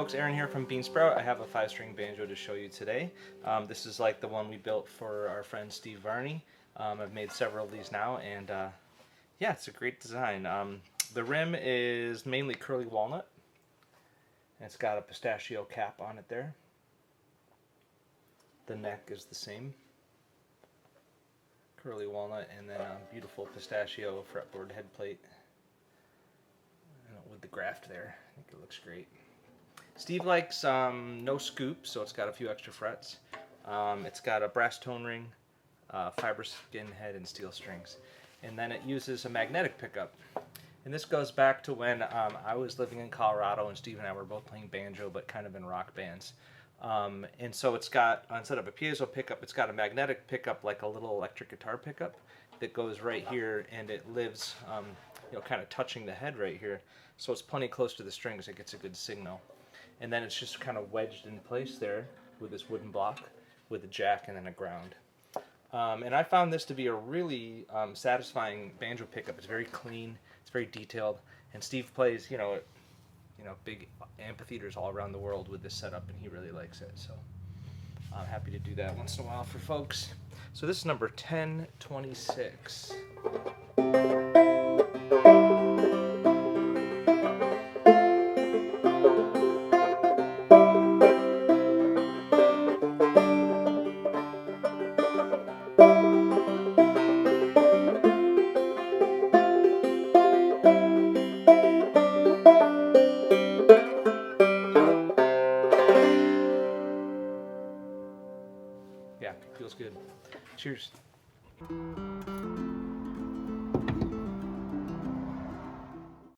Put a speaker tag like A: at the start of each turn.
A: folks, Aaron here from Bean Sprout. I have a 5-string banjo to show you today. This is like the one we built for our friend Steve Varney. I've made several of these now, and yeah, it's a great design. The rim is mainly curly walnut, and it's got a pistachio cap on it there. The neck is the same, curly walnut, and then a beautiful pistachio fretboard head plate with the graft there. I think it looks great. Steve likes no scoop, so it's got a few extra frets. It's got a brass tone ring, fiber skin head, and steel strings. And then it uses a magnetic pickup. And this goes back to when I was living in Colorado, and Steve and I were both playing banjo, but kind of in rock bands. And so it's got, instead of a piezo pickup, it's got a magnetic pickup, like a little electric guitar pickup that goes right here, and it lives kind of touching the head right here. So it's plenty close to the strings, it gets a good signal. And then it's just kind of wedged in place there with this wooden block with a jack and then a ground. And I found this to be a really satisfying banjo pickup. It's very clean, it's very detailed, and Steve plays, big amphitheaters all around the world with this setup, and he really likes it. So I'm happy to do that once in a while for folks. So this is number 1026. Yeah, feels good. Cheers.